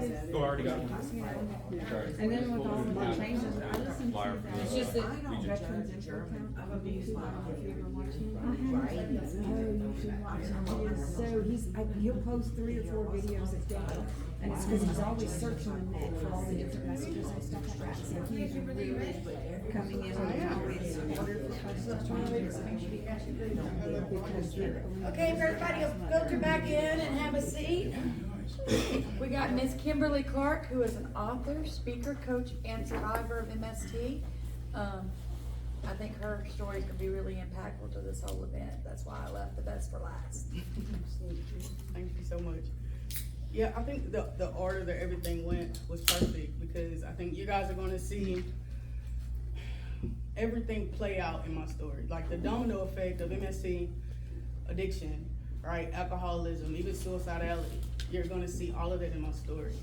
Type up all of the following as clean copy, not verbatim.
Oh, I already got one. And then with all the changes, I listen to that. It's just that veterans in German. I don't know if you ever watch him. Oh, you should watch him. He'll post 3 or 4 videos a day. And it's because he's always searching the net for all the different messages and stuff like that. So he's really coming in and always ordered for customers. Okay, if everybody will filter back in and have a seat. We got Miss Kimberly Clark, who is an author, speaker, coach, and survivor of MST. I think her story is going to be really impactful to this whole event. That's why I left the best for last. Thank you so much. Yeah, I think the order that everything went was perfect because I think you guys are going to see everything play out in my story. Like the domino effect of MST, addiction, right, alcoholism, even suicidality. You're going to see all of that in my story.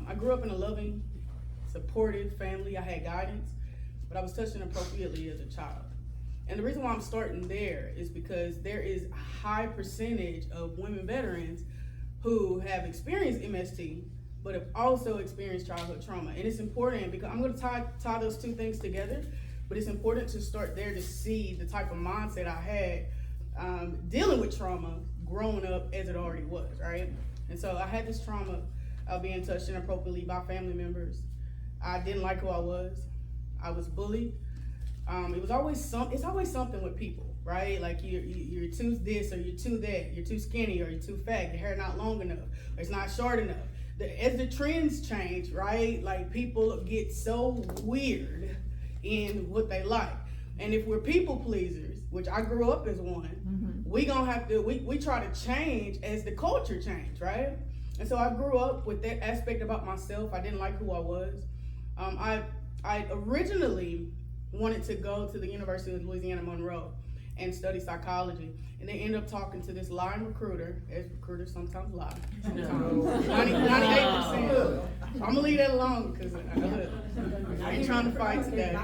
I grew up in a loving, supportive family. I had guidance, but I was touched inappropriately as a child. And the reason why I'm starting there is because there is a high percentage of women veterans who have experienced MST, but have also experienced childhood trauma. And it's important because I'm going to tie those two things together, but it's important to start there to see the type of mindset I had dealing with trauma growing up as it already was, right? And so I had this trauma of being touched inappropriately by family members. I didn't like who I was. I was bullied. It's always something with people, right? Like you're too this or you're too that, you're too skinny or you're too fat, your hair not long enough, or it's not short enough. As the trends change, right? Like people get so weird in what they like. And if we're people pleasers, which I grew up as one, we gonna have to, we try to change as the culture changed, right? And so I grew up with that aspect about myself. I didn't like who I was. I originally wanted to go to the University of Louisiana Monroe and study psychology. And they ended up talking to this lying recruiter, as recruiters sometimes lie. 98%. So I'm gonna leave that alone because I ain't trying to fight today.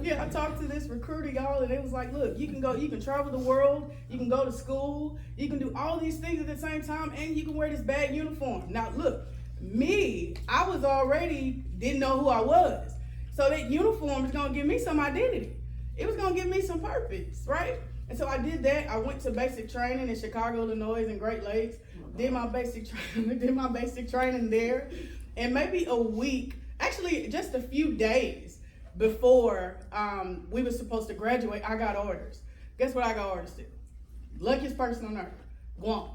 Yeah, I talked to this recruiter, y'all, and it was like, look, you can travel the world, you can go to school, you can do all these things at the same time, and you can wear this bad uniform. Now, look, I was already didn't know who I was. So that uniform is gonna give me some identity. It was gonna give me some purpose, right? And so I did that. I went to basic training in Chicago, Illinois, and Great Lakes. Did my basic training there. And maybe a week, actually just a few days before we were supposed to graduate, I got orders. Guess what I got orders to? Luckiest person on earth, Guam.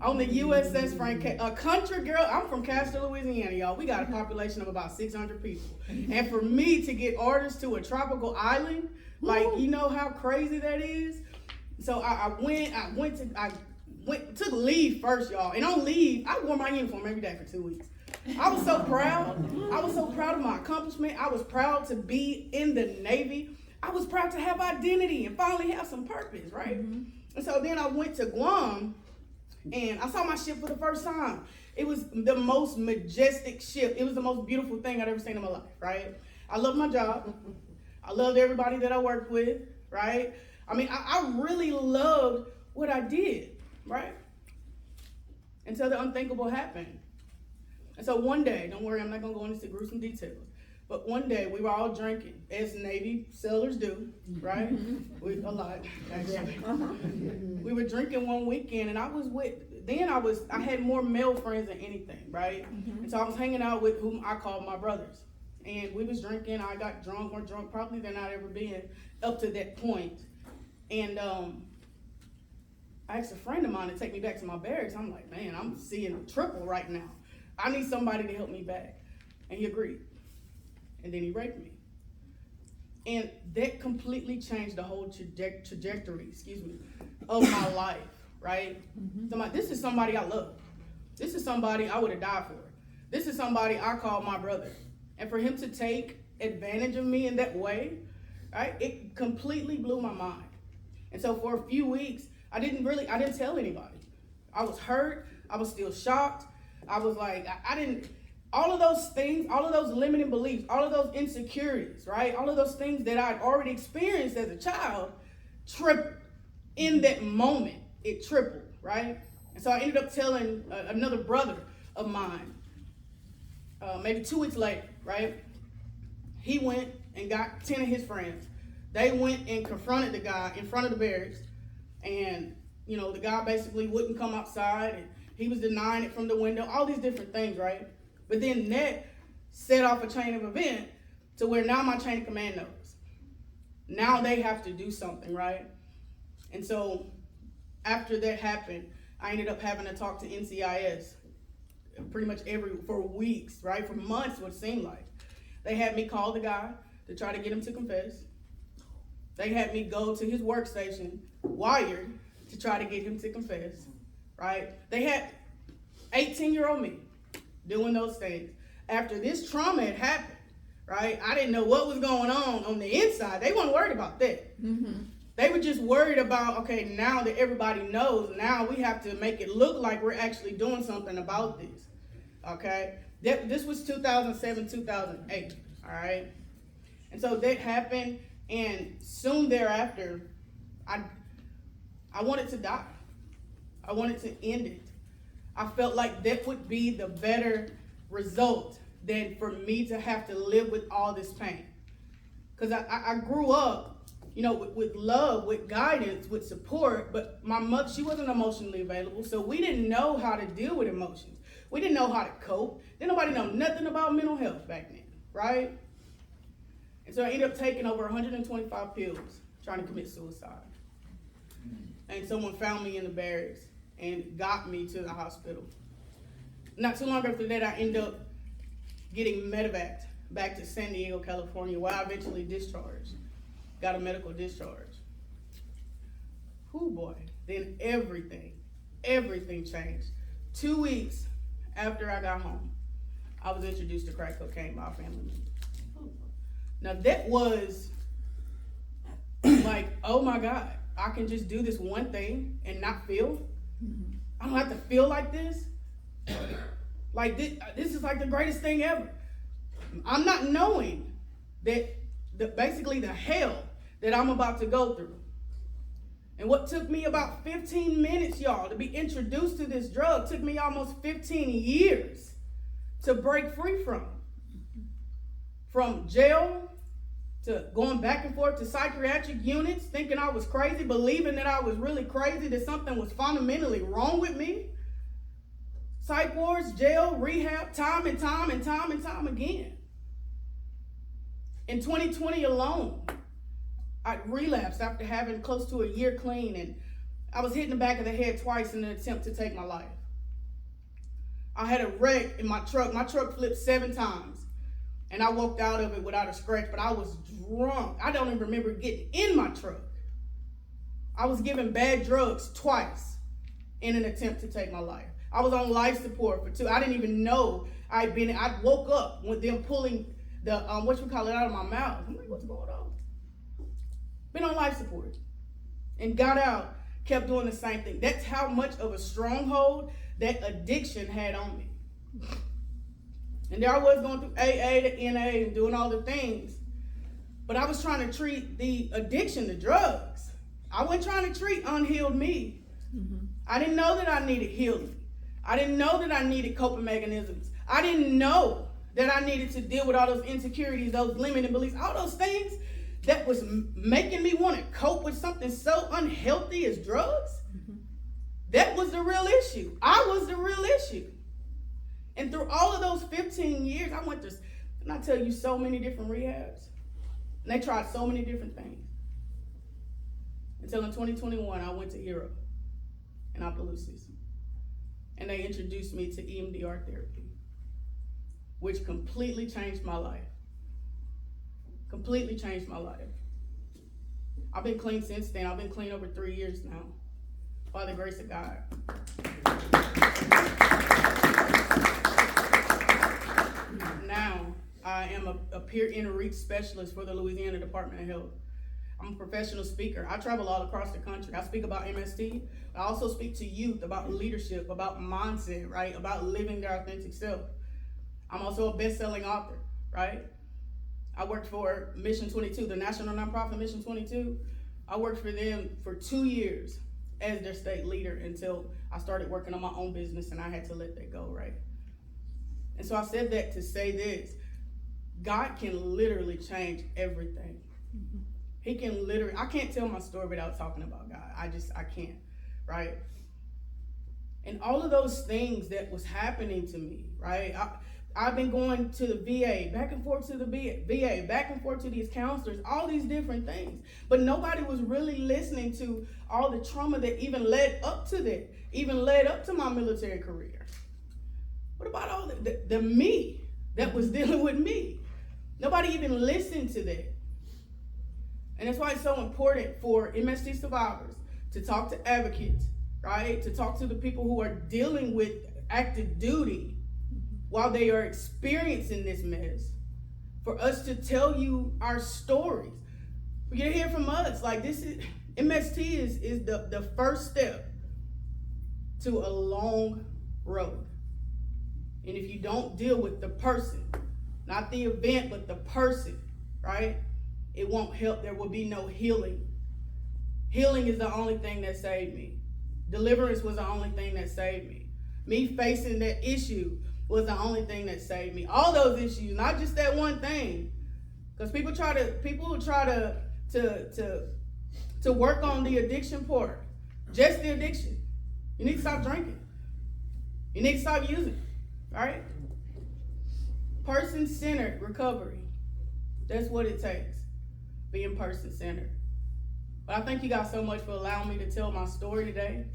On the USS Frank, a country girl. I'm from Castor, Louisiana, y'all. We got a population of about 600 people. And for me to get orders to a tropical island, like, you know how crazy that is? So I took leave first, y'all. And on leave, I wore my uniform every day for 2 weeks. I was so proud. I was so proud of my accomplishment. I was proud to be in the Navy. I was proud to have identity and finally have some purpose, right? And so then I went to Guam. And I saw my ship for the first time. It was the most majestic ship. It was the most beautiful thing I'd ever seen in my life, right? I loved my job. I loved everybody that I worked with, right? I mean, I really loved what I did, right? Until the unthinkable happened. And so one day, don't worry, I'm not gonna go into gruesome details, but one day we were all drinking, as Navy sailors do, right? A lot, actually. We were drinking one weekend, and I had more male friends than anything, right? And so I was hanging out with whom I called my brothers. And we was drinking, I got drunk, more drunk probably than I'd ever been up to that point. And I asked a friend of mine to take me back to my barracks. I'm like, man, I'm seeing triple right now. I need somebody to help me back. And he agreed. And then he raped me. And that completely changed the whole trajectory, of my life, right? This is somebody I love. This is somebody I would have died for. This is somebody I called my brother. And for him to take advantage of me in that way, right, it completely blew my mind. And so for a few weeks, I didn't tell anybody. I was hurt. I was still shocked. I was like, all of those things, all of those limiting beliefs, all of those insecurities, right? All of those things that I'd already experienced as a child tripled in that moment. It tripled, right? And so I ended up telling another brother of mine, maybe 2 weeks later, right? He went and got 10 of his friends. They went and confronted the guy in front of the barracks. And, you know, the guy basically wouldn't come outside, and he was denying it from the window, all these different things, right? But then that set off a chain of event to where now my chain of command knows. Now they have to do something, right? And so after that happened, I ended up having to talk to NCIS pretty much for weeks, right? For months, what it seemed like. They had me call the guy to try to get him to confess. They had me go to his workstation, wired, to try to get him to confess, right? They had 18-year-old me doing those things. After this trauma had happened, right? I didn't know what was going on the inside. They weren't worried about that. Mm-hmm. They were just worried about, okay, now that everybody knows, now we have to make it look like we're actually doing something about this, okay? This was 2007, 2008, all right? And so that happened, and soon thereafter, I wanted to die. I wanted to end it. I felt like that would be the better result than for me to have to live with all this pain. Because I grew up, you know, with love, with guidance, with support, but my mother, she wasn't emotionally available, so we didn't know how to deal with emotions. We didn't know how to cope. Didn't nobody know nothing about mental health back then, right? And so I ended up taking over 125 pills, trying to commit suicide. And someone found me in the barracks and got me to the hospital. Not too long after that, I ended up getting medevaced back to San Diego, California, where I eventually discharged. Got a medical discharge. Whew, boy. Then everything changed. 2 weeks after I got home, I was introduced to crack cocaine by a family member. Now that was like, oh my God, I can just do this one thing and not feel. I don't have to feel like this. Like this is like the greatest thing ever. I'm not knowing that basically the hell that I'm about to go through. And what took me about 15 minutes, y'all, to be introduced to this drug took me almost 15 years to break free from. From jail to going back and forth to psychiatric units, thinking I was crazy, believing that I was really crazy, that something was fundamentally wrong with me. Psych wards, jail, rehab, time and time again. In 2020 alone, I relapsed after having close to a year clean, and I was hit in the back of the head twice in an attempt to take my life. I had a wreck in my truck. My truck flipped 7 times, and I walked out of it without a scratch, but I was drunk. I don't even remember getting in my truck. I was given bad drugs twice in an attempt to take my life. I was on life support for 2. I didn't even know I woke up with them pulling the, out of my mouth. I'm like, what's going on? Been on life support and got out, kept doing the same thing. That's how much of a stronghold that addiction had on me. And there I was going through AA to NA and doing all the things, but I was trying to treat the addiction to drugs. I wasn't trying to treat unhealed me. Mm-hmm. I didn't know that I needed healing. I didn't know that I needed coping mechanisms. I didn't know that I needed to deal with all those insecurities, those limiting beliefs, all those things that was making me want to cope with something so unhealthy as drugs. Mm-hmm. That was the real issue. I was the real issue. And through all of those 15 years, I went through, and I tell you, so many different rehabs. And they tried so many different things. Until in 2021, I went to Europe in Opelousas. And they introduced me to EMDR therapy, which completely changed my life. Completely changed my life. I've been clean since then. I've been clean over 3 years now, by the grace of God. Now, I am a peer inner reach specialist for the Louisiana Department of Health. I'm a professional speaker. I travel all across the country. I speak about MST. I also speak to youth about leadership, about mindset, right? About living their authentic self. I'm also a best-selling author, right? I worked for Mission 22, the national nonprofit Mission 22. I worked for them for 2 years as their state leader until I started working on my own business and I had to let that go, right? And so I said that to say this: God can literally change everything. He can literally, I can't tell my story without talking about God. I can't, right? And all of those things that was happening to me, right? I've been going to the VA, back and forth to the VA, back and forth to these counselors, all these different things. But nobody was really listening to all the trauma that even led up to that, even led up to my military career. What about all the me that was dealing with me? Nobody even listened to that. And that's why it's so important for MST survivors to talk to advocates, right? To talk to the people who are dealing with active duty while they are experiencing this mess. For us to tell you our stories. For you to hear from us. Like, this is, MST is the first step to a long road. And if you don't deal with the person, not the event, but the person, right? It won't help. There will be no healing. Healing is the only thing that saved me. Deliverance was the only thing that saved me. Me facing that issue was the only thing that saved me. All those issues, not just that one thing. Because people will try to work on the addiction part. Just the addiction. You need to stop drinking. You need to stop using, right? Person-centered recovery. That's what it takes. Being person-centered. But I thank you guys so much for allowing me to tell my story today.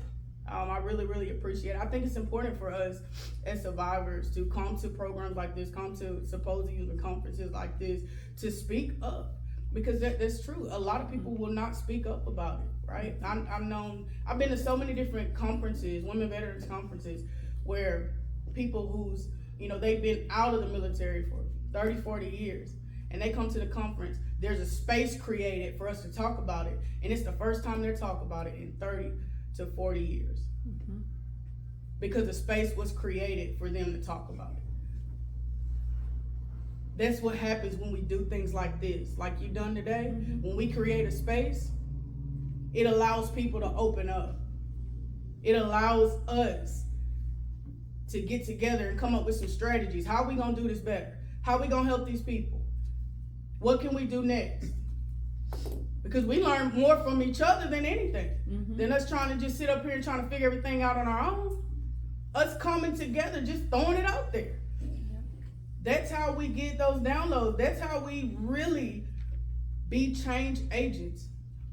I really, really appreciate it. I think it's important for us as survivors to come to programs like this, come to symposiums and conferences like this, to speak up. Because that's true. A lot of people will not speak up about it, right? I've been to so many different conferences, women veterans conferences, where people who's, they've been out of the military for 30, 40 years. And they come to the conference, there's a space created for us to talk about it. And it's the first time they're talking about it in 30 to 40 years. Mm-hmm. Because the space was created for them to talk about it. That's what happens when we do things like this, like you've done today. Mm-hmm. When we create a space, it allows people to open up. It allows us to get together and come up with some strategies. How are we gonna do this better? How are we gonna help these people? What can we do next? Because we learn more from each other than anything. Mm-hmm. Than us trying to just sit up here and trying to figure everything out on our own. Us coming together, just throwing it out there. Yeah. That's how we get those downloads. That's how we really be change agents,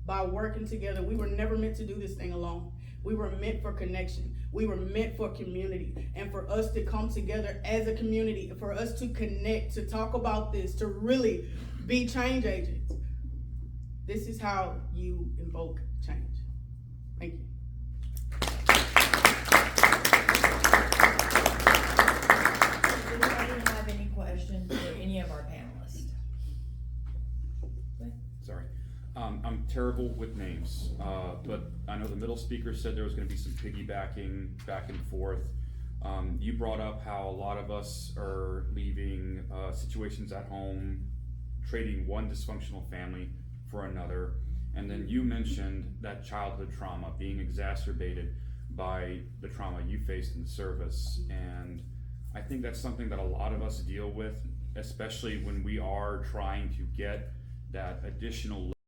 by working together. We were never meant to do this thing alone. We were meant for connection. We were meant for community, and for us to come together as a community, for us to connect, to talk about this, to really be change agents. This is how you invoke change. Thank you. Does anybody have any questions for any of our panelists? Sorry. I'm terrible with names, but I know the middle speaker said there was going to be some piggybacking back and forth. You brought up how a lot of us are leaving situations at home, trading one dysfunctional family for another, and then you mentioned that childhood trauma being exacerbated by the trauma you faced in the service, and I think that's something that a lot of us deal with, especially when we are trying to get that additional